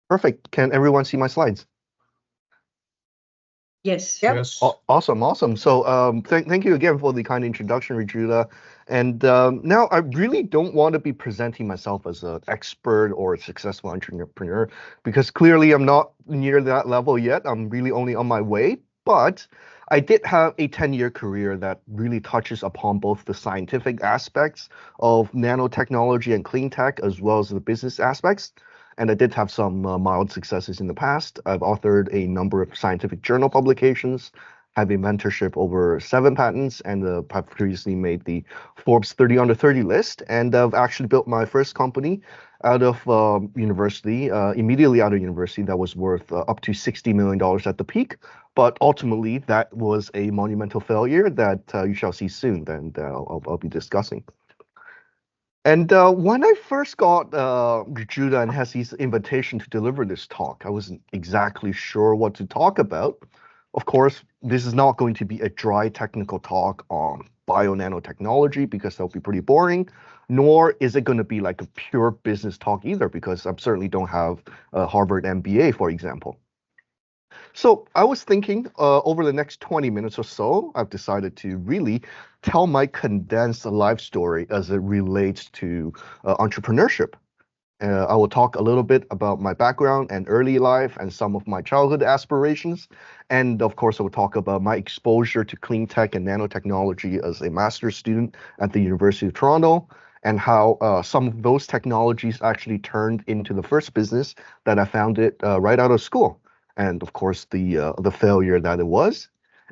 Perfect. Can everyone see my slides? Yes. Yep. Yes. Awesome, awesome. So thank you again for the kind introduction, Judah. And now I really don't want to be presenting myself as an expert or a successful entrepreneur because clearly I'm not near that level yet. I'm really only on my way. But I did have a 10-year career that really touches upon both the scientific aspects of nanotechnology and clean tech, as well as the business aspects. And I did have some mild successes in the past. I've authored a number of scientific journal publications, have a mentorship over 7 patents, and have previously made the Forbes 30 under 30 list. And I've actually built my first company out of university, immediately out of university, that was worth up to $60 million at the peak. But ultimately, that was a monumental failure that you shall see soon, and I'll be discussing. And when I first got Judah and Hesse's invitation to deliver this talk, I wasn't exactly sure what to talk about. Of course, this is not going to be a dry technical talk on bio-nanotechnology because that would be pretty boring, nor is it going to be like a pure business talk either because I certainly don't have a Harvard MBA, for example. So I was thinking over the next 20 minutes or so, I've decided to really tell my condensed life story as it relates to entrepreneurship. I will talk a little bit about my background and early life and some of my childhood aspirations. And of course, I will talk about my exposure to clean tech and nanotechnology as a master's student at the University of Toronto and how some of those technologies actually turned into the first business that I founded right out of school. And of course, the failure that it was.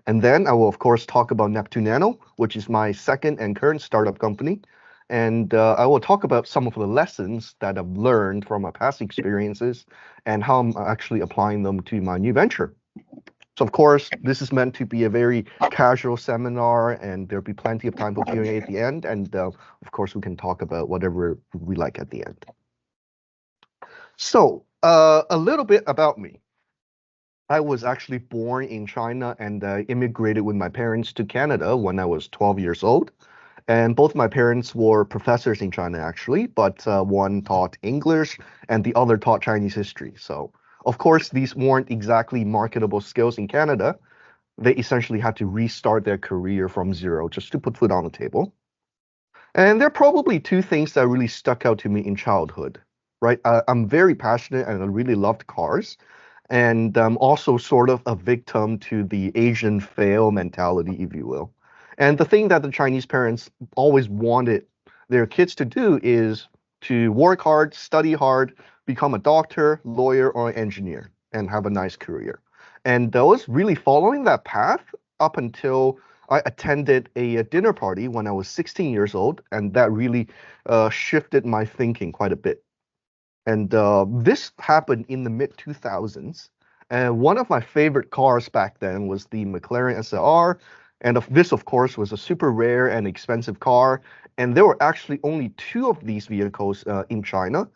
And then I will, of course, talk about Neptune Nano, which is my second and current startup company. And I will talk about some of the lessons that I've learned from my past experiences and how I'm actually applying them to my new venture. So, of course, this is meant to be a very casual seminar, and there'll be plenty of time for Q&A at the end. And of course, we can talk about whatever we like at the end. So, a little bit about me. I was actually born in China and immigrated with my parents to Canada when I was 12 years old. And both my parents were professors in China, actually, but one taught English and the other taught Chinese history. So, of course, these weren't exactly marketable skills in Canada. They essentially had to restart their career from zero just to put food on the table. And there are probably two things that really stuck out to me in childhood, right? I'm very passionate and I really loved cars. And I'm also sort of a victim to the Asian fail mentality, if you will. And the thing that the Chinese parents always wanted their kids to do is to work hard, study hard, become a doctor, lawyer, or engineer, and have a nice career. And I was really following that path up until I attended a dinner party when I was 16 years old, and that really shifted my thinking quite a bit. And this happened in the mid 2000s. And one of my favorite cars back then was the McLaren SLR. And this, of course, was a super rare and expensive car. And there were actually only 2 of these vehicles in China.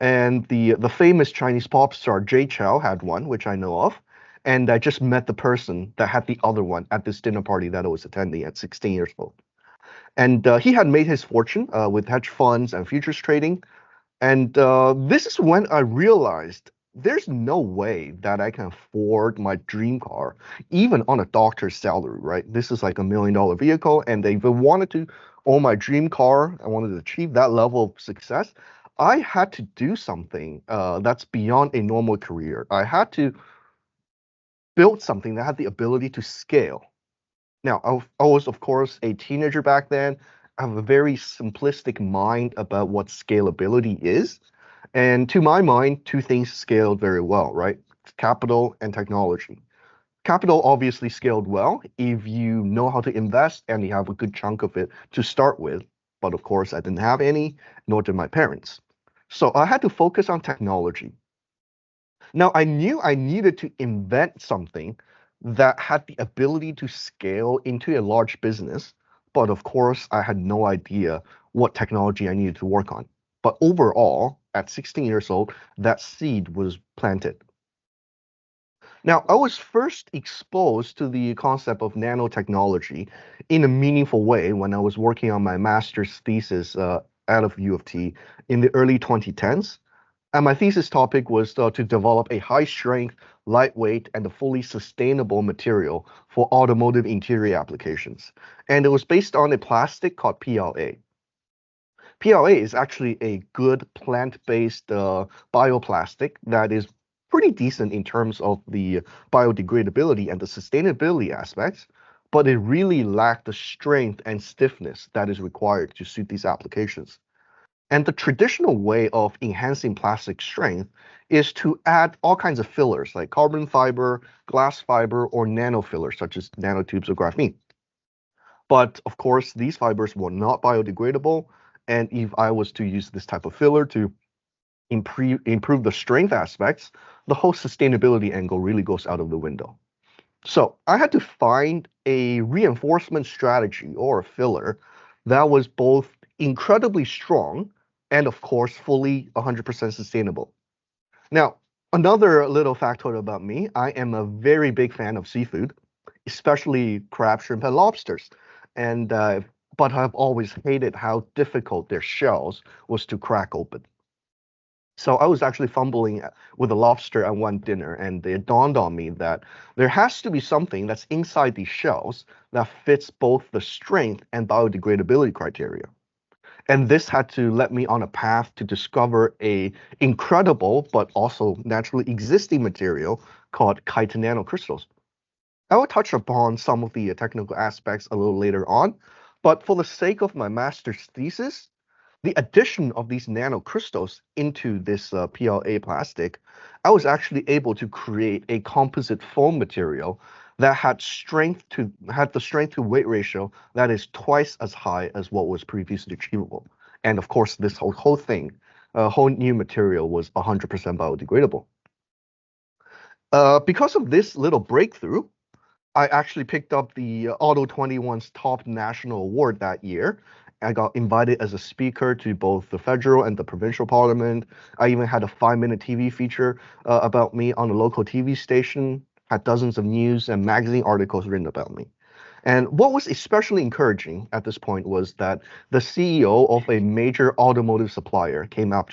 And the famous Chinese pop star Jay Chou had one, which I know of. And I just met the person that had the other one at this dinner party that I was attending at 16 years old. And he had made his fortune with hedge funds and futures trading. And this is when I realized there's no way that I can afford my dream car, even on a doctor's salary, right? This is like $1 million vehicle. And if I wanted to own my dream car, I wanted to achieve that level of success, I had to do something that's beyond a normal career. I had to build something that had the ability to scale. Now, I was, of course, a teenager back then. I have a very simplistic mind about what scalability is. And to my mind, 2 things scaled very well, right? Capital and technology. Capital obviously scaled well if you know how to invest and you have a good chunk of it to start with. But of course, I didn't have any, nor did my parents. So I had to focus on technology. Now, I knew I needed to invent something that had the ability to scale into a large business. But of course, I had no idea what technology I needed to work on. But overall, at 16 years old, that seed was planted. Now, I was first exposed to the concept of nanotechnology in a meaningful way when I was working on my master's thesis out of U of T in the early 2010s. And my thesis topic was to develop a high strength, lightweight, and a fully sustainable material for automotive interior applications. And it was based on a plastic called PLA. PLA is actually a good plant-based bioplastic that is pretty decent in terms of the biodegradability and the sustainability aspects, but it really lacked the strength and stiffness that is required to suit these applications. And the traditional way of enhancing plastic strength is to add all kinds of fillers like carbon fiber, glass fiber, or nanofillers such as nanotubes or graphene. But of course, these fibers were not biodegradable. And if I was to use this type of filler to improve the strength aspects, the whole sustainability angle really goes out of the window. So I had to find a reinforcement strategy or a filler that was both incredibly strong and, of course, fully 100% sustainable. Now, another little factoid about me, I am a very big fan of seafood, especially crab, shrimp, and lobsters. And but I've always hated how difficult their shells was to crack open. So I was actually fumbling with a lobster at one dinner, and it dawned on me that there has to be something that's inside these shells that fits both the strength and biodegradability criteria. And this had to let me on a path to discover a incredible but also naturally existing material called chitin nanocrystals. I will touch upon some of the technical aspects a little later on, but for the sake of my master's thesis, the addition of these nanocrystals into this PLA plastic, I was actually able to create a composite foam material that had the strength to weight ratio that is twice as high as what was previously achievable. And of course, this whole thing, a whole new material was 100% biodegradable. Because of this little breakthrough, I actually picked up the Auto 21's top national award that year. I got invited as a speaker to both the federal and the provincial parliament. I even had a 5-minute TV feature about me on a local TV station, had dozens of news and magazine articles written about me. And what was especially encouraging at this point was that the CEO of a major automotive supplier came up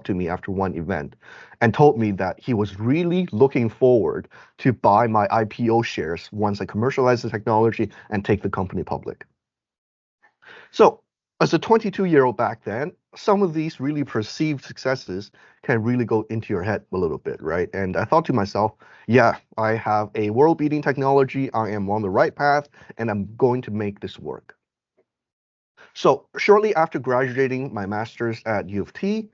to me after one event and told me that he was really looking forward to buy my IPO shares once I commercialize the technology and take the company public. So, as a 22-year-old back then, some of these really perceived successes can really go into your head a little bit, right? And I thought to myself, yeah, I have a world-beating technology, I am on the right path, and I'm going to make this work. So, shortly after graduating my master's at U of T,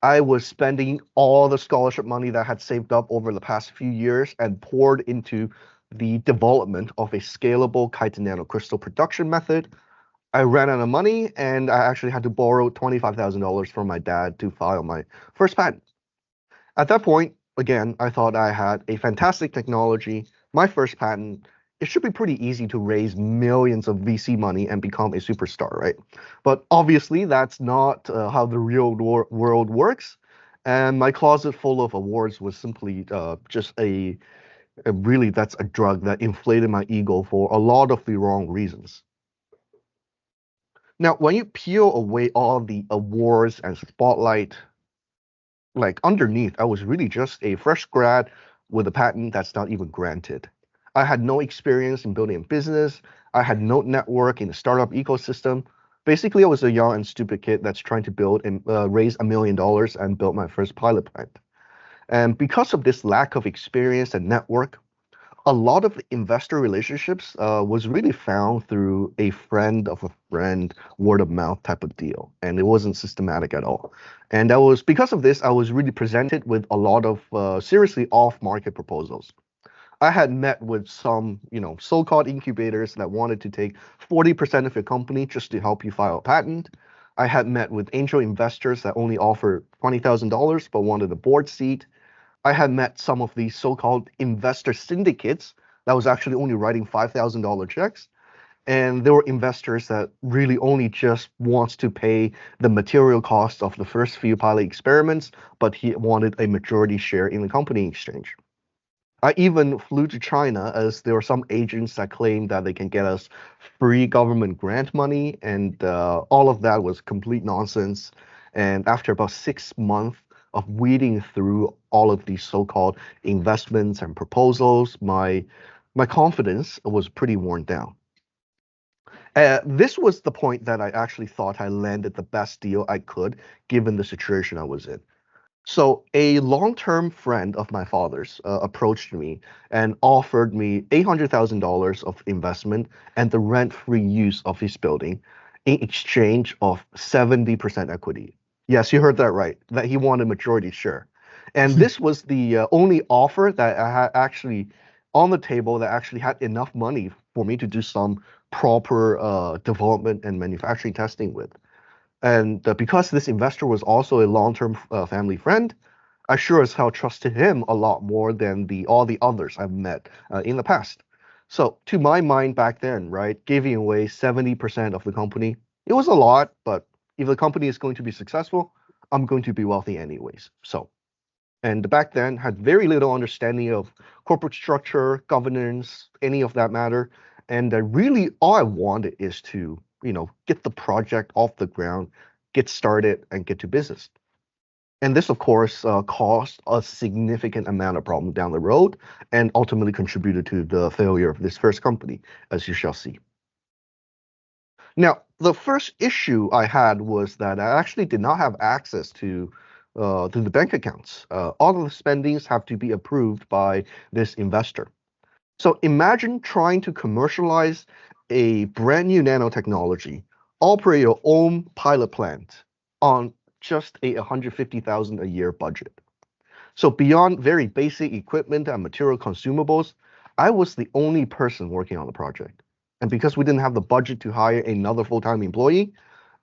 I was spending all the scholarship money that I had saved up over the past few years and poured into the development of a scalable chitin nanocrystal production method. I ran out of money and I actually had to borrow $25,000 from my dad to file my first patent. At that point, again, I thought I had a fantastic technology, my first patent. It should be pretty easy to raise millions of VC money and become a superstar, right? But obviously, that's not how the real world works. And my closet full of awards was simply just really, that's a drug that inflated my ego for a lot of the wrong reasons. Now, when you peel away all the awards and spotlight, like underneath, I was really just a fresh grad with a patent that's not even granted. I had no experience in building a business. I had no network in the startup ecosystem. Basically, I was a young and stupid kid that's trying to build and raise $1 million and build my first pilot plant. And because of this lack of experience and network, a lot of investor relationships was really found through a friend of a friend, word of mouth type of deal, and it wasn't systematic at all. And that was because of this, I was really presented with a lot of seriously off-market proposals. I had met with some, so-called incubators that wanted to take 40% of your company just to help you file a patent. I had met with angel investors that only offered $20,000 but wanted a board seat. I had met some of these so-called investor syndicates that was actually only writing $5,000 checks. And there were investors that really only just wants to pay the material cost of the first few pilot experiments, but he wanted a majority share in the company exchange. I even flew to China as there were some agents that claimed that they can get us free government grant money, and all of that was complete nonsense. And after about 6 months of weeding through all of these so-called investments and proposals, my confidence was pretty worn down. This was the point that I actually thought I landed the best deal I could, given the situation I was in. So a long-term friend of my father's approached me and offered me $800,000 of investment and the rent-free use of his building in exchange of 70% equity. Yes, you heard that right, that he wanted majority share. And this was the only offer that I had actually on the table that actually had enough money for me to do some proper development and manufacturing testing with. And because this investor was also a long-term family friend, I sure as hell trusted him a lot more than all the others I've met in the past. So to my mind back then, right, giving away 70% of the company, it was a lot, but if the company is going to be successful, I'm going to be wealthy anyways. So, and back then had very little understanding of corporate structure, governance, any of that matter. And really all I wanted is to, get the project off the ground, get started, and get to business. And this, of course, caused a significant amount of problem down the road and ultimately contributed to the failure of this first company, as you shall see. Now, the first issue I had was that I actually did not have access to the bank accounts. All of the spendings have to be approved by this investor. So imagine trying to commercialize a brand new nanotechnology, operate your own pilot plant on just a 150,000 a year budget. So beyond very basic equipment and material consumables, I was the only person working on the project. And because we didn't have the budget to hire another full-time employee,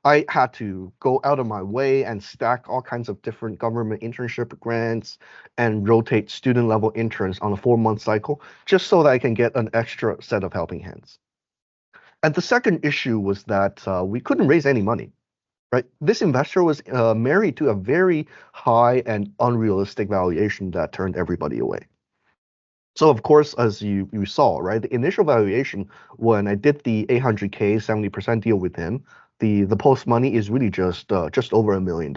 I had to go out of my way and stack all kinds of different government internship grants and rotate student level interns on a 4-month cycle just so that I can get an extra set of helping hands. And the second issue was that we couldn't raise any money, right? This investor was married to a very high and unrealistic valuation that turned everybody away. So of course, as you saw, right, the initial valuation when I did the 800K 70% deal with him, the post money is really just over $1 million.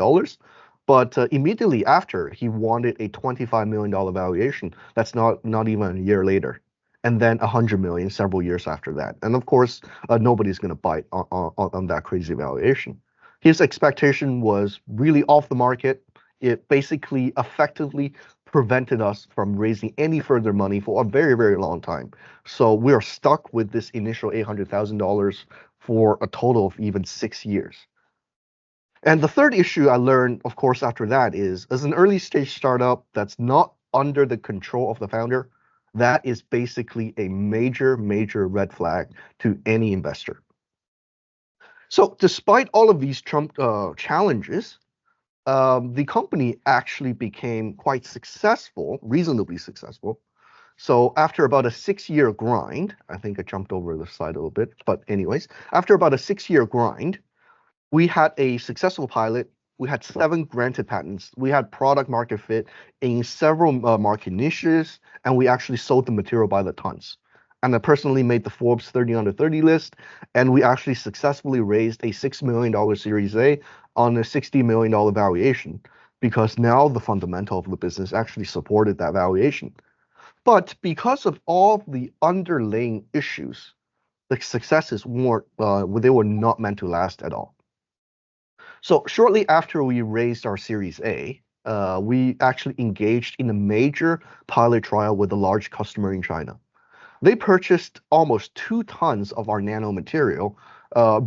But immediately after, he wanted a $25 million valuation. That's not even a year later, and then 100 million several years after that. And of course, nobody's going to bite on that crazy valuation. His expectation was really off the market. It basically effectively prevented us from raising any further money for a very, very long time. So we are stuck with this initial $800,000 for a total of even 6 years. And the third issue I learned, of course, after that is as an early stage startup that's not under the control of the founder, that is basically a major, major red flag to any investor. So despite all of these Trump challenges, the company actually became quite successful, reasonably successful. So after about a 6-year grind, I think I jumped over the slide a little bit, but anyways, after about a 6-year grind, we had a successful pilot. We had 7 granted patents. We had product market fit in several market niches, and we actually sold the material by the tons. And I personally made the Forbes 30 under 30 list, and we actually successfully raised a $6 million Series A on a $60 million valuation because now the fundamental of the business actually supported that valuation. But because of all the underlying issues, the successes weren't, they were not meant to last at all. So shortly after we raised our Series A, we actually engaged in a major pilot trial with a large customer in China. They purchased almost 2 tons of our nanomaterial,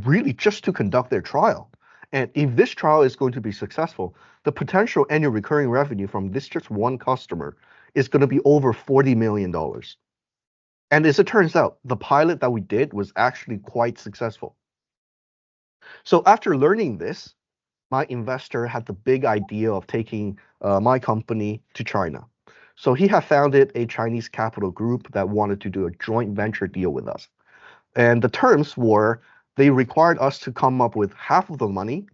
really just to conduct their trial. And if this trial is going to be successful, the potential annual recurring revenue from this just one customer is going to be over $40 million. And as it turns out, the pilot that we did was actually quite successful. So after learning this, my investor had the big idea of taking my company to China. So he had founded a Chinese capital group that wanted to do a joint venture deal with us. And the terms were they required us to come up with half of the money,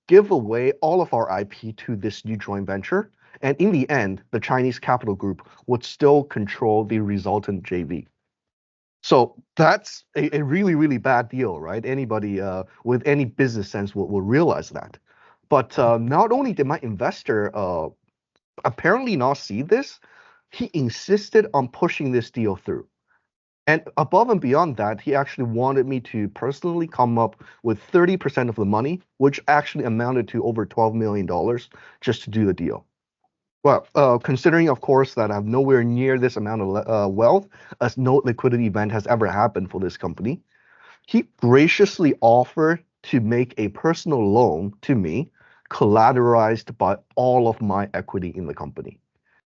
give away all of our IP to this new joint venture, and in the end, the Chinese capital group would still control the resultant JV. So that's a really, really bad deal, right? Anybody with any business sense will realize that. But not only did my investor apparently not see this, he insisted on pushing this deal through. And above and beyond that, he actually wanted me to personally come up with 30% of the money, which actually amounted to over $12 million just to do the deal. Well, considering, of course, that I have nowhere near this amount of wealth, as no liquidity event has ever happened for this company, he graciously offered to make a personal loan to me, collateralized by all of my equity in the company.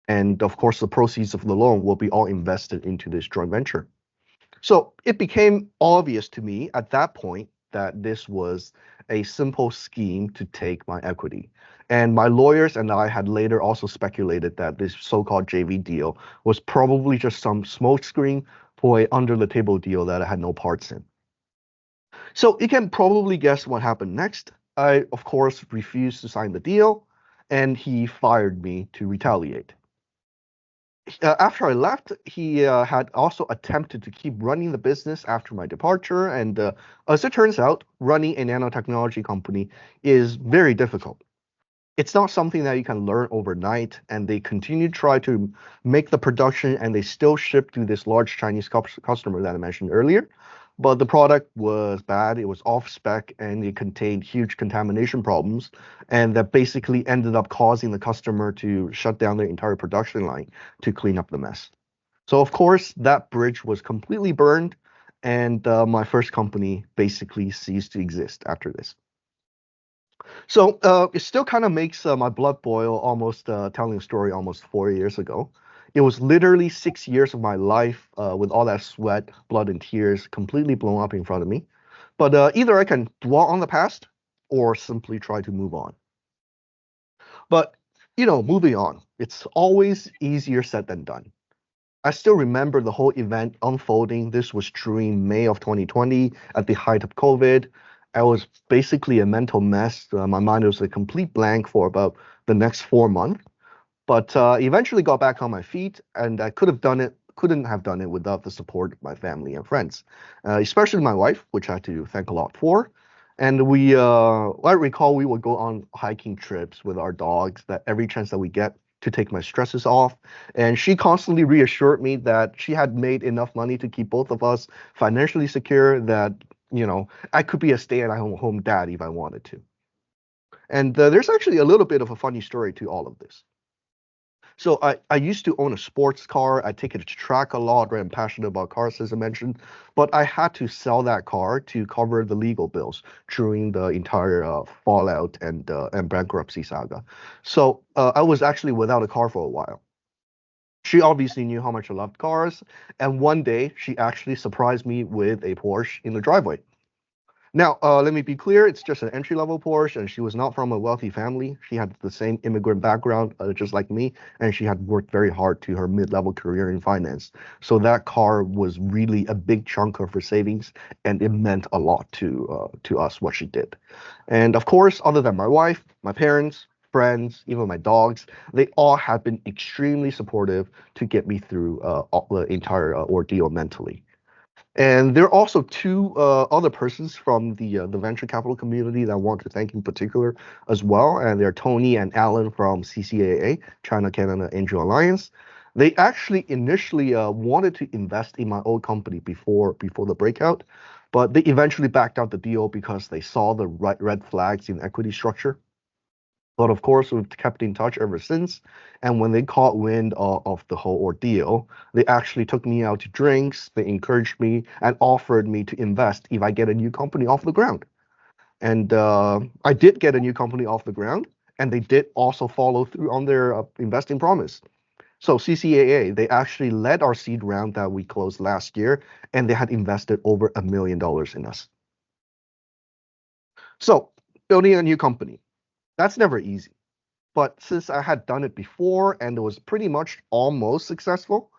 And of course, the proceeds of the loan will be all invested into this joint venture. So it became obvious to me at that point that this was a simple scheme to take my equity. And my lawyers and I had later also speculated that this so-called JV deal was probably just some smokescreen for a under-the-table deal that I had no parts in. So you can probably guess what happened next. I, of course, refused to sign the deal, and he fired me to retaliate. After I left, he had also attempted to keep running the business after my departure. And as it turns out, running a nanotechnology company is very difficult. It's not something that you can learn overnight. And they continue to try to make the production, and they still ship to this large Chinese customer that I mentioned earlier. But the product was bad, it was off spec, and it contained huge contamination problems. And that basically ended up causing the customer to shut down their entire production line to clean up the mess. So, of course, that bridge was completely burned, and my first company basically ceased to exist after this. So it still kind of makes my blood boil almost telling a story almost 4 years ago. It was literally 6 years of my life with all that sweat, blood, and tears completely blown up in front of me. But either I can dwell on the past or simply try to move on. But, moving on, it's always easier said than done. I still remember the whole event unfolding. This was during May of 2020 at the height of COVID. I was basically a mental mess. My mind was a complete blank for about the next 4 months. But eventually got back on my feet, and I couldn't have done it without the support of my family and friends, especially my wife, which I had to thank a lot for. And I recall we would go on hiking trips with our dogs that every chance that we get to take my stresses off. And she constantly reassured me that she had made enough money to keep both of us financially secure, that, I could be a stay-at-home dad if I wanted to. And there's actually a little bit of a funny story to all of this. So I used to own a sports car. I take it to track a lot, right? I'm passionate about cars, as I mentioned, but I had to sell that car to cover the legal bills during the entire fallout and bankruptcy saga. So I was actually without a car for a while. She obviously knew how much I loved cars, and one day she actually surprised me with a Porsche in the driveway. Now, let me be clear, it's just an entry-level Porsche, and she was not from a wealthy family. She had the same immigrant background, just like me, and she had worked very hard to her mid-level career in finance. So that car was really a big chunk of her savings, and it meant a lot to us what she did. And of course, other than my wife, my parents, friends, even my dogs, they all have been extremely supportive to get me through the entire ordeal mentally. And there are also two other persons from the venture capital community that I want to thank in particular as well. And they're Tony and Alan from CCAA, China Canada Angel Alliance. They actually initially wanted to invest in my old company before the breakout, but they eventually backed out the deal because they saw the red flags in equity structure. But of course, we've kept in touch ever since. And when they caught wind of the whole ordeal, they actually took me out to drinks. They encouraged me and offered me to invest if I get a new company off the ground. And I did get a new company off the ground, and they did also follow through on their investing promise. So CCAA, they actually led our seed round that we closed last year, and they had invested over $1 million in us. So building a new company, that's never easy. But since I had done it before and it was pretty much almost successful,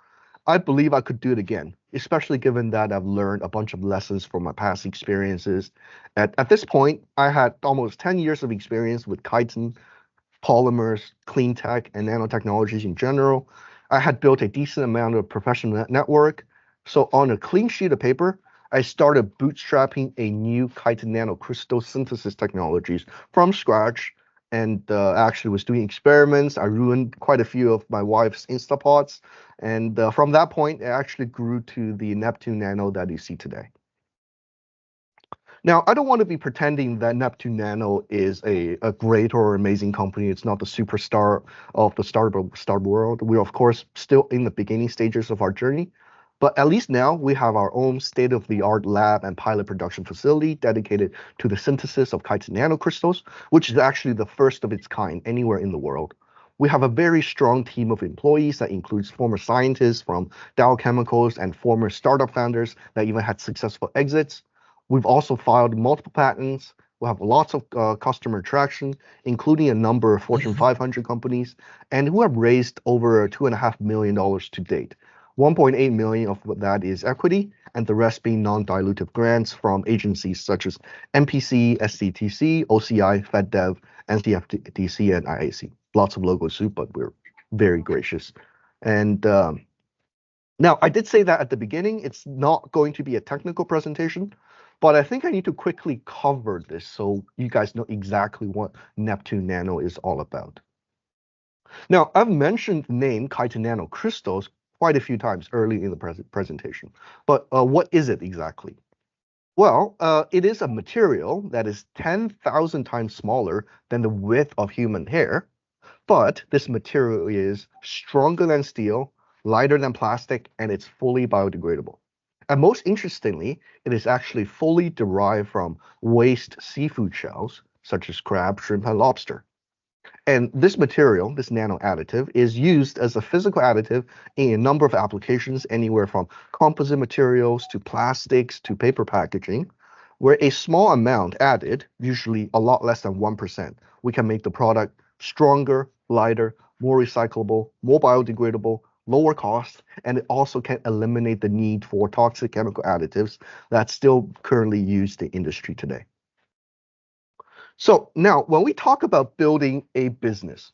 I believe I could do it again, especially given that I've learned a bunch of lessons from my past experiences. At this point, I had almost 10 years of experience with chitin, polymers, clean tech, and nanotechnologies in general. I had built a decent amount of professional network. So on a clean sheet of paper, I started bootstrapping a new chitin nanocrystal synthesis technologies from scratch, and actually was doing experiments. I ruined quite a few of my wife's Instapots, and from that point, it actually grew to the Neptune Nano that you see today. Now, I don't want to be pretending that Neptune Nano is a great or amazing company. It's not the superstar of the startup world. We're, of course, still in the beginning stages of our journey. But at least now we have our own state-of-the-art lab and pilot production facility dedicated to the synthesis of chitin nanocrystals, which is actually the first of its kind anywhere in the world. We have a very strong team of employees that includes former scientists from Dow Chemicals and former startup founders that even had successful exits. We've also filed multiple patents. We have lots of customer traction, including a number of Fortune 500 companies, and who have raised over $2.5 million to date. 1.8 million of that is equity, and the rest being non-dilutive grants from agencies such as MPC, SCTC, OCI, FedDev, NCFDC, and IAC. Lots of logos too, but we're very gracious. And now, I did say that at the beginning, it's not going to be a technical presentation, but I think I need to quickly cover this so you guys know exactly what Neptune Nano is all about. Now, I've mentioned the name chitin nanocrystals quite a few times early in the presentation, but what is it exactly? Well, it is a material that is 10,000 times smaller than the width of human hair, but this material is stronger than steel, lighter than plastic, and it's fully biodegradable. And most interestingly, it is actually fully derived from waste seafood shells, such as crab, shrimp, and lobster. And this material, this nano additive, is used as a physical additive in a number of applications, anywhere from composite materials to plastics to paper packaging, where a small amount added, usually a lot less than 1%, we can make the product stronger, lighter, more recyclable, more biodegradable, lower cost, and it also can eliminate the need for toxic chemical additives that's still currently used in industry today. So now, when we talk about building a business,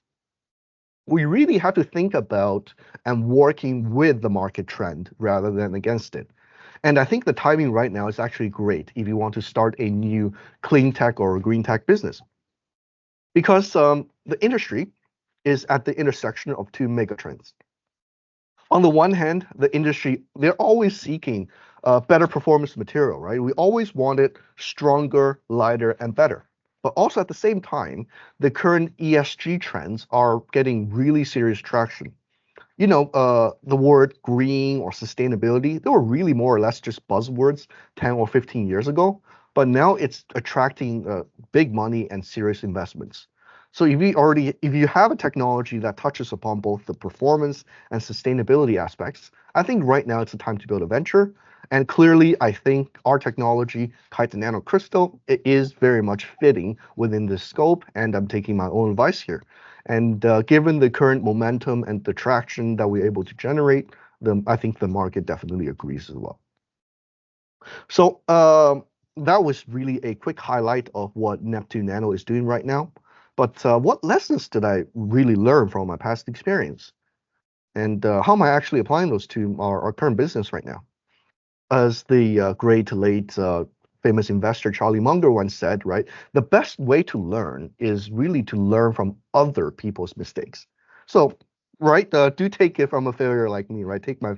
we really have to think about and working with the market trend rather than against it. And I think the timing right now is actually great if you want to start a new clean tech or green tech business. Because the industry is at the intersection of two megatrends. On the one hand, the industry, they're always seeking better performance material, right? We always want it stronger, lighter, and better. But also at the same time, the current ESG trends are getting really serious traction. You know, the word green or sustainability, they were really more or less just buzzwords 10 or 15 years ago, but now it's attracting big money and serious investments. So if you have a technology that touches upon both the performance and sustainability aspects, I think right now it's the time to build a venture. And clearly, I think our technology, chitin nanocrystal, it is very much fitting within this scope, and I'm taking my own advice here. And given the current momentum and the traction that we're able to generate, I think the market definitely agrees as well. So that was really a quick highlight of what Neptune Nano is doing right now. But what lessons did I really learn from my past experience? And how am I actually applying those to our current business right now? As the great late famous investor Charlie Munger once said, right, the best way to learn is really to learn from other people's mistakes. So, right, do take it from a failure like me, right? Take my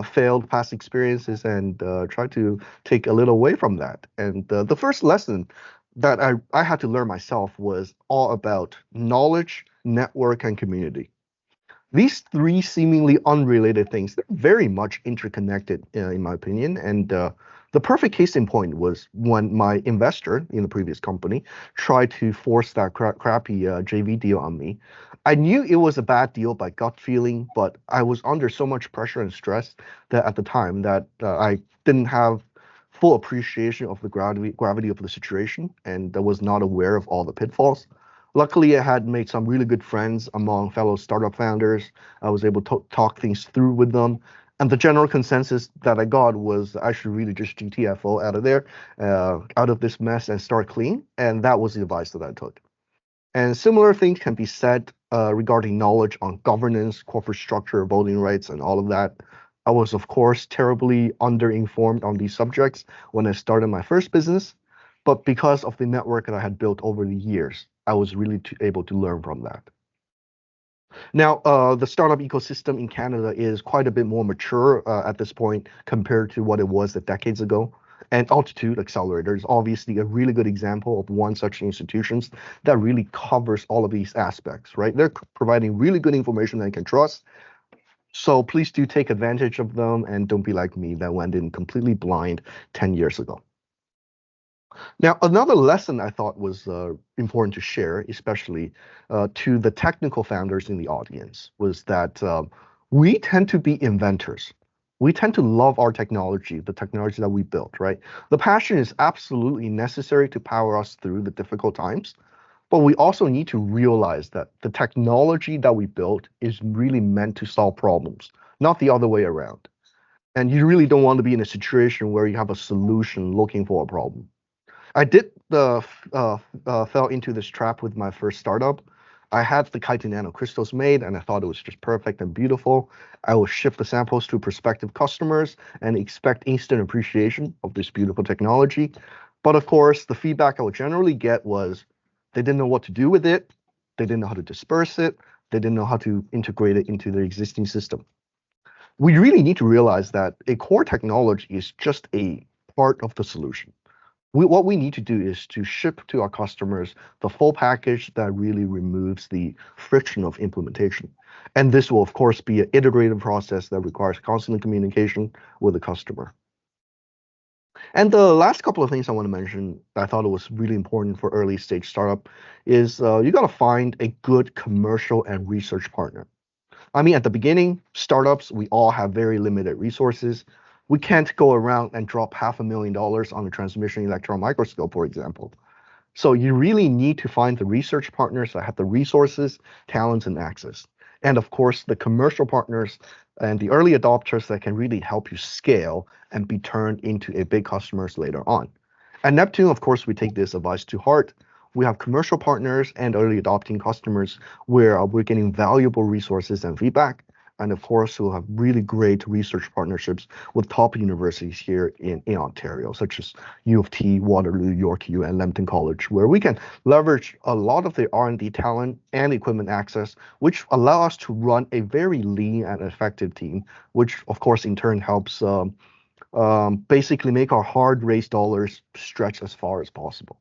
failed past experiences and try to take a little away from that. And the first lesson that I had to learn myself was all about knowledge, network, and community. These three seemingly unrelated things, they're very much interconnected, in my opinion. And the perfect case in point was when my investor in the previous company tried to force that crappy JV deal on me. I knew it was a bad deal by gut feeling, but I was under so much pressure and stress that at the time that I didn't have full appreciation of the gravity of the situation, and I was not aware of all the pitfalls. Luckily, I had made some really good friends among fellow startup founders. I was able to talk things through with them. And the general consensus that I got was I should really just GTFO out of there, out of this mess and start clean. And that was the advice that I took. And similar things can be said regarding knowledge on governance, corporate structure, voting rights, and all of that. I was, of course, terribly underinformed on these subjects when I started my first business. But because of the network that I had built over the years, I was really able to learn from that. Now, the startup ecosystem in Canada is quite a bit more mature at this point compared to what it was decades ago. And Altitude Accelerator is obviously a really good example of one such institutions that really covers all of these aspects, right? They're providing really good information that you can trust. So please do take advantage of them and don't be like me that went in completely blind 10 years ago. Now, another lesson I thought was important to share, especially to the technical founders in the audience, was that we tend to be inventors. We tend to love our technology, the technology that we built, right? The passion is absolutely necessary to power us through the difficult times, but we also need to realize that the technology that we built is really meant to solve problems, not the other way around. And you really don't want to be in a situation where you have a solution looking for a problem. I did fell into this trap with my first startup. I had the chitin nanocrystals made, and I thought it was just perfect and beautiful. I will ship the samples to prospective customers and expect instant appreciation of this beautiful technology. But of course, the feedback I would generally get was they didn't know what to do with it, they didn't know how to disperse it, they didn't know how to integrate it into their existing system. We really need to realize that a core technology is just a part of the solution. What we need to do is to ship to our customers the full package that really removes the friction of implementation. And this will, of course, be an iterative process that requires constant communication with the customer. And the last couple of things I want to mention that I thought it was really important for early stage startup is you got to find a good commercial and research partner. I mean, at the beginning, startups, we all have very limited resources. We can't go around and drop $500,000 on a transmission electron microscope, for example. So you really need to find the research partners that have the resources, talents, and access. And of course, the commercial partners and the early adopters that can really help you scale and be turned into a big customers later on. At Neptune, of course, we take this advice to heart. We have commercial partners and early adopting customers where we're getting valuable resources and feedback. And of course, we'll have really great research partnerships with top universities here in Ontario, such as U of T, Waterloo, York U, and Lambton College, where we can leverage a lot of the R&D talent and equipment access, which allow us to run a very lean and effective team, which of course in turn helps basically make our hard raised dollars stretch as far as possible.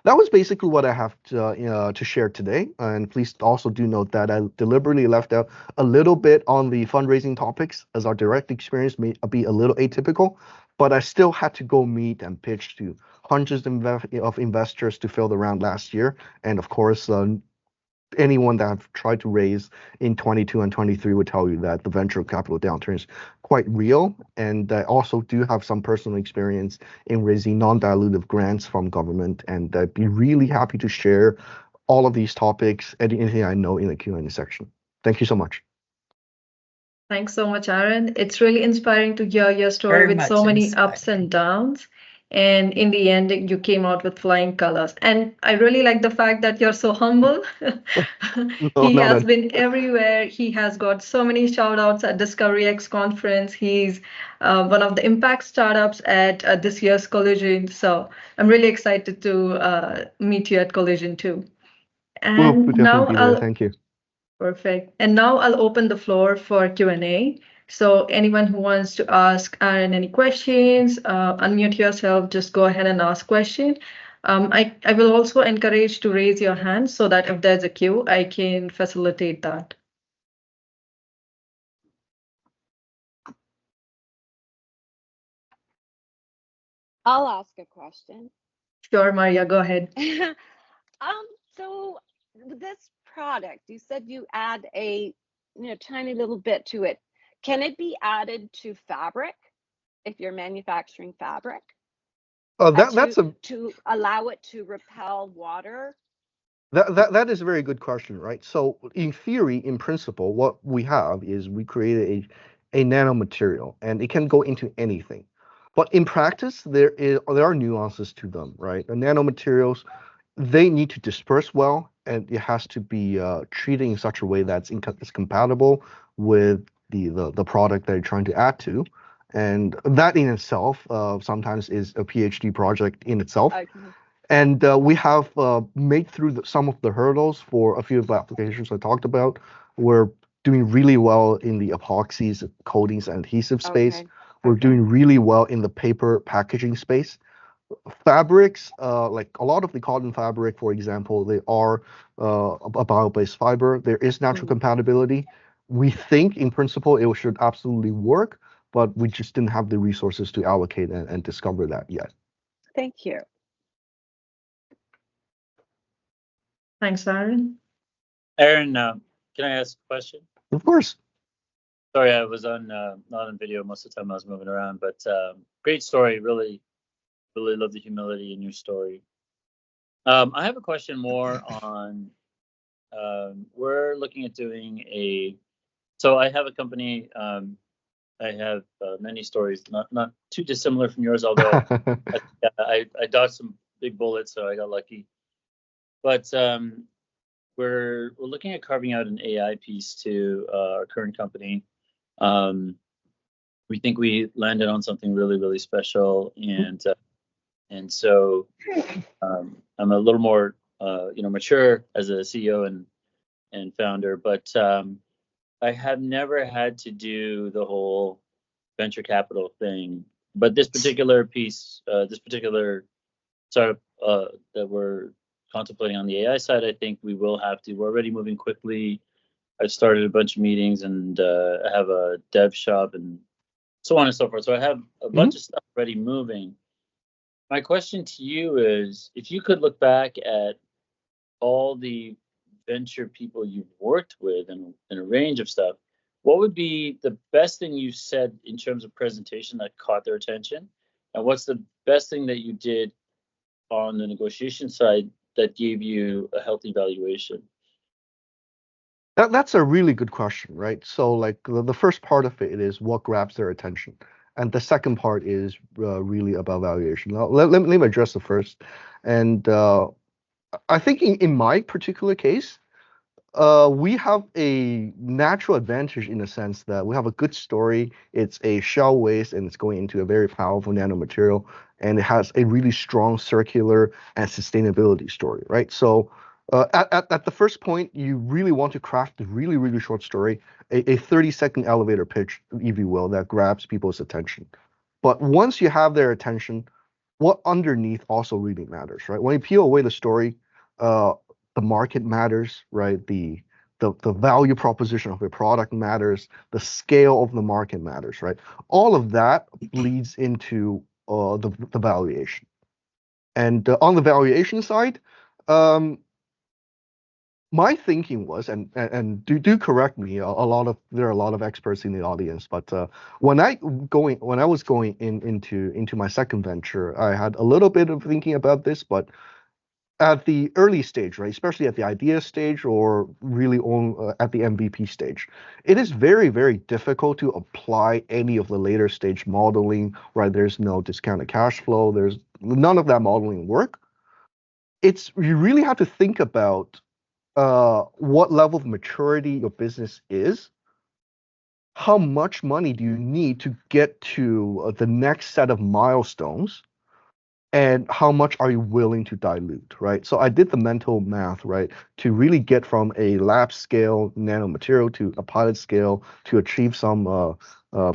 That was basically what I have to share today. And please also do note that I deliberately left out a little bit on the fundraising topics, as our direct experience may be a little atypical, but I still had to go meet and pitch to hundreds of investors to fill the round last year. And of course, anyone that I've tried to raise in 22 and 23 would tell you that the venture capital downturn is quite real. And I also do have some personal experience in raising non-dilutive grants from government. And I'd be really happy to share all of these topics, anything I know in the Q&A section. Thank you so much. Thanks so much, Aaron. It's really inspiring to hear your story with so many ups and downs. And in the end, you came out with flying colors. And I really like the fact that you're so humble. He has been everywhere. He has got so many shout outs at Discovery X conference. He's one of the impact startups at this year's Collision. So I'm really excited to meet you at Collision too. And we'll definitely be there. Thank you. Perfect. And now I'll open the floor for Q&A. So anyone who wants to ask Aaron any questions, unmute yourself, just go ahead and ask question. I will also encourage to raise your hand so that if there's a queue, I can facilitate that. I'll ask a question. Sure, Maria, go ahead. So this product, you said you add a tiny little bit to it. Can it be added to fabric if you're manufacturing fabric? To allow it to repel water? That is a very good question, right? So in theory, in principle, what we have is we created a nanomaterial, and it can go into anything. But in practice, there are nuances to them, right? The nanomaterials, they need to disperse well, and it has to be treated in such a way that's compatible with the product that you're trying to add to. And that in itself sometimes is a PhD project in itself. Okay. And we have made through some of the hurdles for a few of the applications I talked about. We're doing really well in the epoxies, coatings, and adhesive space. Okay. We're doing really well in the paper packaging space. Fabrics, like a lot of the cotton fabric, for example, they are a bio-based fiber. There is natural compatibility. We think in principle it should absolutely work, but we just didn't have the resources to allocate and discover that yet. Thank you. Thanks, Aaron. Aaron, can I ask a question? Of course. Sorry, I was on not on video most of the time. I was moving around, but great story. Really, really love the humility in your story. I have a question more on. We're looking at doing a. So I have a company. I have many stories, not too dissimilar from yours, although I dodged some big bullets, so I got lucky. But we're looking at carving out an AI piece to our current company. We think we landed on something really, really special, and so I'm a little more mature as a CEO and founder, but I have never had to do the whole venture capital thing. But this particular piece, this particular startup that we're contemplating on the AI side, I think we will have to. We're already moving quickly. I've started a bunch of meetings, and I have a dev shop and so on and so forth. So I have a bunch of stuff already moving. My question to you is, if you could look back at all the venture people you've worked with and a range of stuff, what would be the best thing you said in terms of presentation that caught their attention? And what's the best thing that you did on the negotiation side that gave you a healthy valuation? That's a really good question, right? So like the first part of it is what grabs their attention. And the second part is really about valuation. Now, let me address the first. And I think in my particular case, we have a natural advantage in the sense that we have a good story. It's a shell waste and it's going into a very powerful nanomaterial, and it has a really strong circular and sustainability story, right? So at the first point, you really want to craft a really, really short story, a 30-second elevator pitch, if you will, that grabs people's attention. But once you have their attention, what underneath also really matters, right? When you peel away the story, the market matters, right? The value proposition of a product matters. The scale of the market matters, right? All of that bleeds into the valuation. And on the valuation side, my thinking was, and do correct me, there are a lot of experts in the audience, but when I was going into my second venture, I had a little bit of thinking about this, but at the early stage, right, especially at the idea stage or really at the MVP stage, it is very, very difficult to apply any of the later stage modeling, right? There's no discounted cash flow. There's none of that modeling work. You really have to think about what level of maturity your business is. How much money do you need to get to the next set of milestones? And how much are you willing to dilute, right? So I did the mental math, right, to really get from a lab scale nanomaterial to a pilot scale to achieve some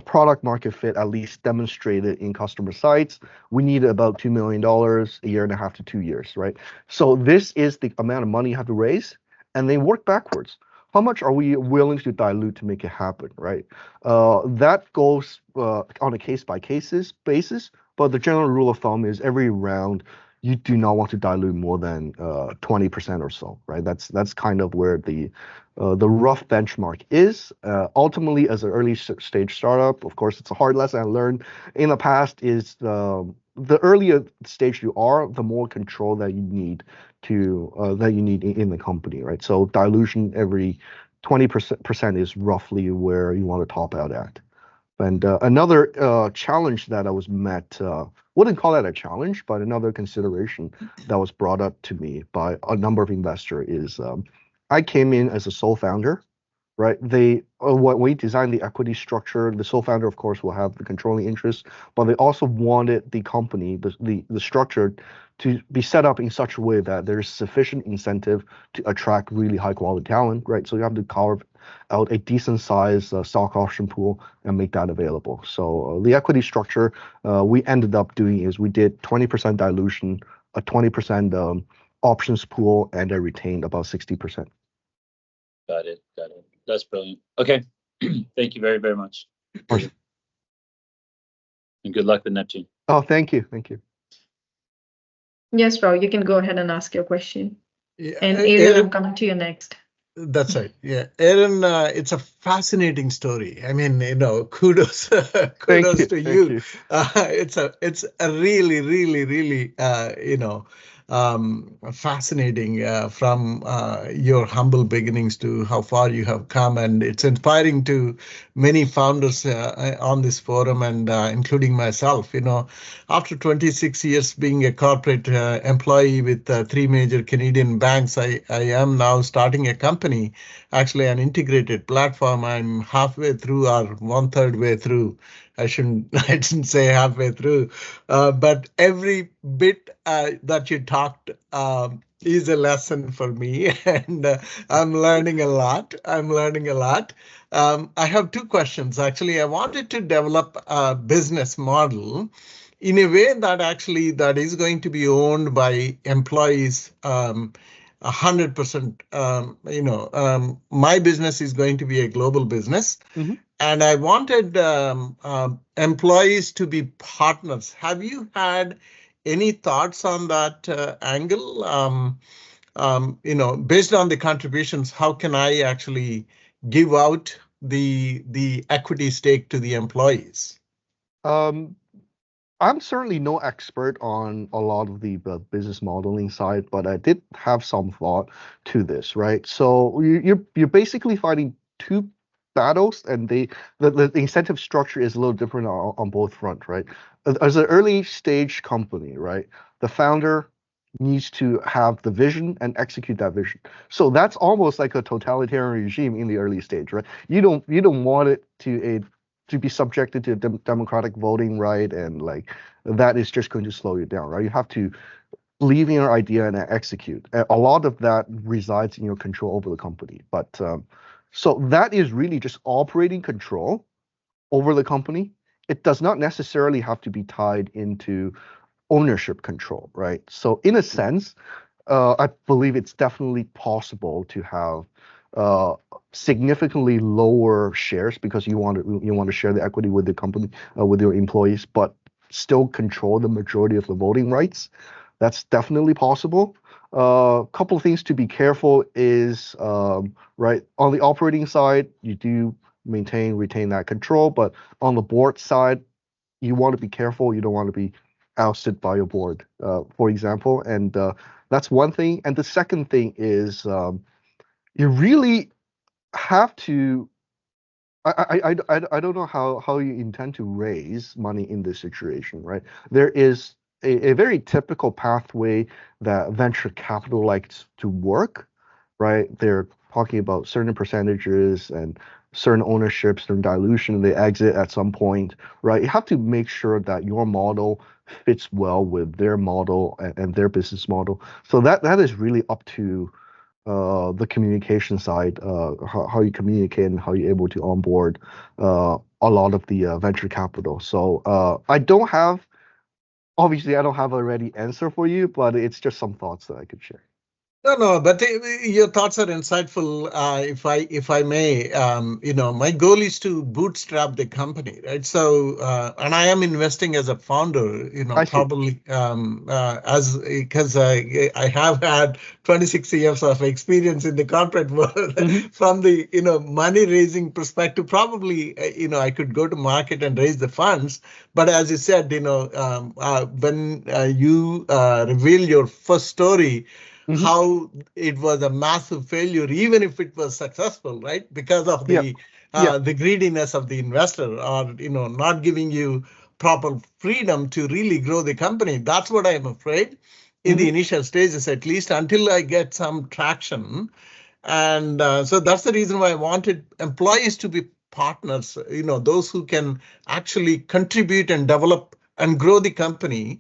product market fit, at least demonstrated in customer sites. We needed about $2 million, a year and a half to 2 years, right? So this is the amount of money you have to raise, and then work backwards. How much are we willing to dilute to make it happen, right? That goes on a case-by-case basis. But the general rule of thumb is every round you do not want to dilute more than 20% or so, right? That's kind of where the rough benchmark is. Ultimately, as an early stage startup, of course, it's a hard lesson I learned in the past is the earlier stage you are, the more control that you need in the company, right? So dilution every 20% is roughly where you want to top out at. And another challenge that I was met, wouldn't call that a challenge, but another consideration that was brought up to me by a number of investors is I came in as a sole founder. right? They when we designed the equity structure, the sole founder, of course, will have the controlling interest, but they also wanted the company, the structure, to be set up in such a way that there's sufficient incentive to attract really high quality talent, right? So you have to carve out a decent size stock option pool and make that available. So the equity structure we ended up doing is we did 20% dilution, a 20% options pool, and I retained about 60%. Got it. That's brilliant. Okay. Thank you very, very much. Of course. And good luck with Neptune. Oh, thank you. Yes, Raul, you can go ahead and ask your question. Yeah, and Aaron, I'm coming to you next. That's right. Yeah, Aaron, it's a fascinating story. I mean, kudos, kudos to you. It's a really, really, really, fascinating from your humble beginnings to how far you have come, and it's inspiring to many founders on this forum, and including myself. After 26 years being a corporate employee with 3 major Canadian banks, I am now starting a company, actually an integrated platform. I'm halfway through or 1/3 way through. I shouldn't say halfway through, but every bit that you talked is a lesson for me, and I'm learning a lot. I have 2 questions. Actually, I wanted to develop a business model in a way that is going to be owned by employees 100%. My business is going to be a global business. Mm-hmm. And I wanted employees to be partners. Have you had any thoughts on that angle? Based on the contributions, how can I actually give out the equity stake to the employees? I'm certainly no expert on a lot of the business modeling side, but I did have some thought to this, right? So you're basically fighting 2 battles, and the incentive structure is a little different on both fronts, right? As an early stage company, right, the founder needs to have the vision and execute that vision. So that's almost like a totalitarian regime in the early stage, right? You don't want it to be subjected to democratic voting, right? And like that is just going to slow you down, right? You have to believe in your idea and execute. A lot of that resides in your control over the company. But so that is really just operating control over the company. It does not necessarily have to be tied into ownership control, right? So in a sense, I believe it's definitely possible to have significantly lower shares because you want to share the equity with the company, with your employees, but still control the majority of the voting rights. That's definitely possible. Couple of things to be careful is right on the operating side, you do retain that control, but on the board side, you want to be careful. You don't want to be ousted by your board, for example, and that's one thing. And the second thing is you really have to. I don't know how you intend to raise money in this situation, right? There is a very typical pathway that venture capital likes to work, right? They're talking about certain percentages and certain ownerships, certain dilution, they exit at some point, right? You have to make sure that your model fits well with their model and their business model. So that is really up to the communication side, how you communicate and how you're able to onboard a lot of the venture capital. So obviously I don't have a ready answer for you, but it's just some thoughts that I could share. No, but your thoughts are insightful. If I may, my goal is to bootstrap the company, right? So, and I am investing as a founder, probably because I have had 26 years of experience in the corporate world. Mm-hmm. From the money raising perspective. Probably I could go to market and raise the funds, but as you said, when you reveal your first story. Mm-hmm. How it was a massive failure, even if it was successful, right? Because of the greediness of the investor, or not giving you proper freedom to really grow the company. That's what I'm afraid in the initial stages, at least until I get some traction. And so that's the reason why I wanted employees to be partners, those who can actually contribute and develop and grow the company,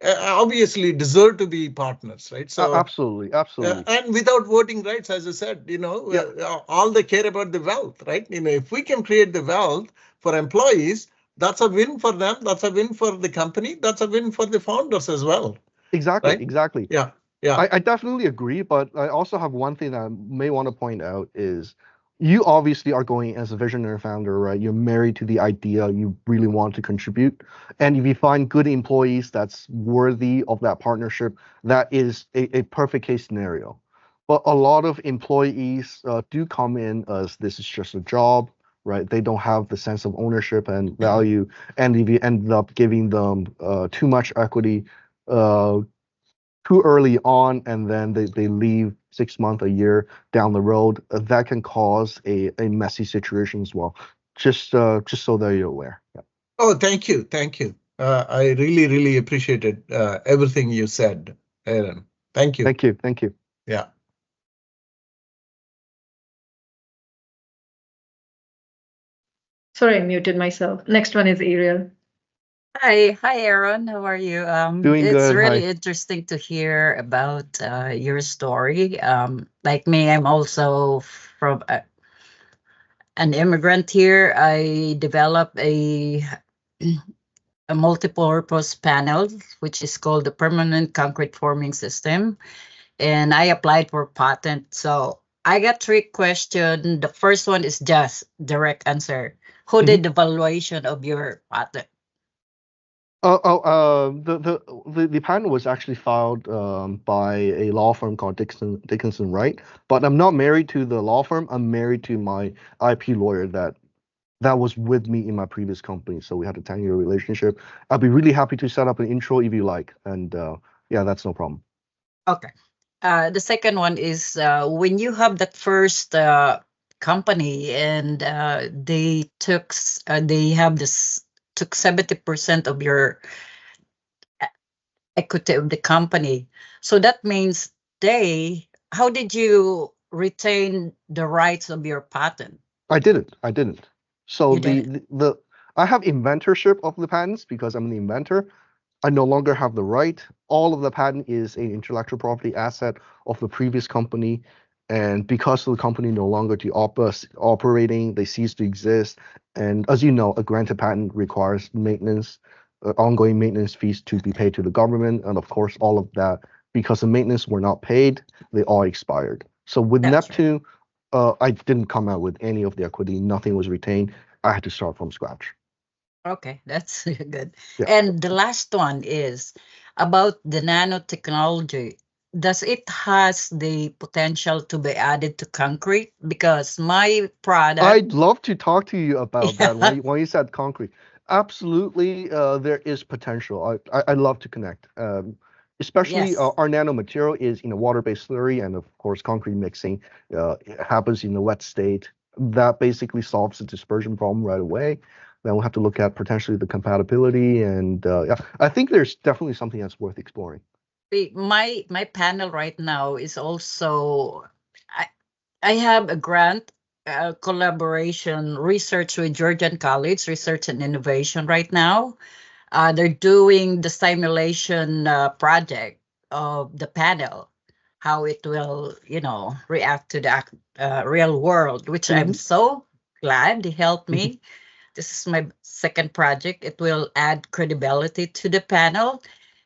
obviously deserve to be partners, right? So Absolutely, absolutely. and without voting rights, as I said, all they care about the wealth, right? If we can create the wealth for employees, that's a win for them. That's a win for the company. That's a win for the founders as well. Exactly, Right? exactly. Yeah, yeah. I definitely agree, but I also have one thing that I may want to point out is you obviously are going as a visionary founder, right? You're married to the idea, you really want to contribute. And if you find good employees that's worthy of that partnership, that is a perfect case scenario. But a lot of employees do come in as this is just a job, right? They don't have the sense of ownership and value. And if you end up giving them too much equity, uh, too early on and then they leave 6 months, a year down the road, that can cause a messy situation as well. Just so that you're aware. Yeah. Oh, thank you. Thank you. I really, really appreciated everything you said, Aaron. Thank you. Thank you. Thank you. Yeah. Sorry, I muted myself. Next one is Ariel. Hi, Aaron. How are you? Doing It's good. really Hi. interesting to hear about your story. Like me, I'm also from an immigrant here. I developed a multi-purpose panel, which is called the permanent concrete forming system, and I applied for patent. So I got three questions. The first one is just direct answer. Who did the valuation of your patent? The patent was actually filed by a law firm called Dickinson Wright, but I'm not married to the law firm. I'm married to my IP lawyer that was with me in my previous company. So we had a 10-year relationship. I'd be really happy to set up an intro if you like, and yeah, that's no problem. Okay. The second one is when you have that first company and they have this took 70% of your equity of the company. So that means how did you retain the rights of your patent? I didn't. So You didn't. I have inventorship of the patents because I'm the inventor. I no longer have the right. All of the patent is an intellectual property asset of the previous company. And because the company no longer operating, they cease to exist. And as you know, a granted patent requires maintenance, ongoing maintenance fees to be paid to the government. And of course, all of that, because the maintenance were not paid, they all expired. So with That's Neptune, I didn't come out with any of the equity. Nothing was retained. I had to start from scratch. Okay, that's good. Yeah. And the last one is about the nanotechnology. Does it has the potential to be added to concrete? Because my product. I'd love to talk to you about that Yeah. when you said concrete. Absolutely, there is potential. I'd love to connect. Especially Yes. our nanomaterial is in a water-based slurry, and of course, concrete mixing it happens in a wet state. That basically solves the dispersion problem right away. Then we'll have to look at potentially the compatibility, and yeah, I think there's definitely something that's worth exploring. My panel right now is also I have a grant collaboration research with Georgian College Research and Innovation right now. They're doing the simulation project of the panel, how it will, react to the real world, which I'm so glad they helped me. This is my second project. It will add credibility to the panel.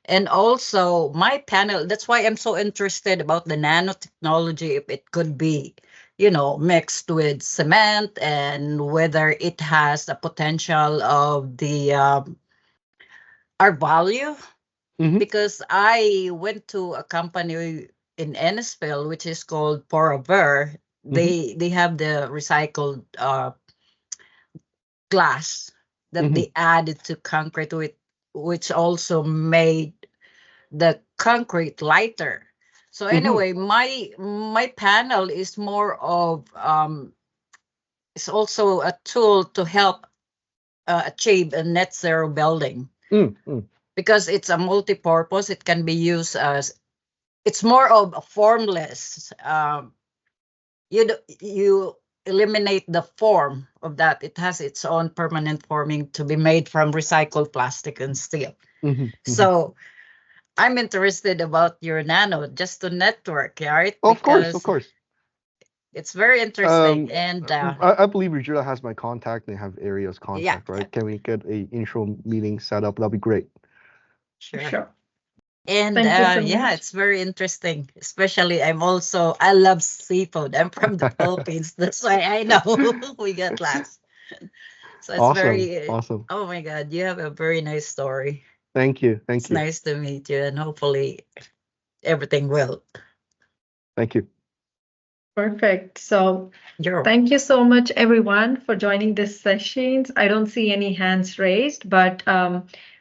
And also my panel, that's why I'm so interested about the nanotechnology, if it could be, mixed with cement and whether it has the potential of the our value. Because I went to a company in Ennisville, which is called Forever. They have the recycled glass that they added to concrete, which also made the concrete lighter. So anyway, my panel is more of it's also a tool to help achieve a net zero building. Because it's a multi-purpose. It can be used as, it's more of a formless you eliminate the form of that. It has its own permanent forming to be made from recycled plastic and steel. So I'm interested about your nano, just to network, right? Of course. It's very interesting. And I believe Regina has my contact. They have Aria's contact, right? Yeah. Can we get a intro meeting set up? That'd be great. Sure. And Thank you so yeah, much. it's very interesting. Especially, I love seafood. I'm from the Philippines. That's why I know we got lots. So it's awesome. Oh my God, you have a very nice story. Thank you. It's nice to meet you, and hopefully everything will. Thank you. Perfect. So thank you so much, everyone, for joining this session. I don't see any hands raised, but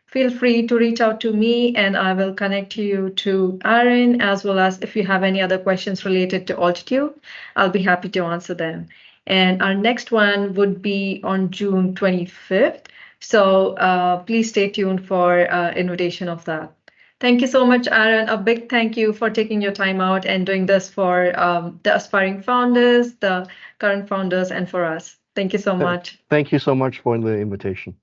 feel free to reach out to me and I will connect you to Aaron, as well as if you have any other questions related to Altitude, I'll be happy to answer them. And our next one would be on June 25th. So please stay tuned for invitation of that. Thank you so much, Aaron. A big thank you for taking your time out and doing this for the aspiring founders, the current founders, and for us. Thank you so much. Thank you so much for the invitation.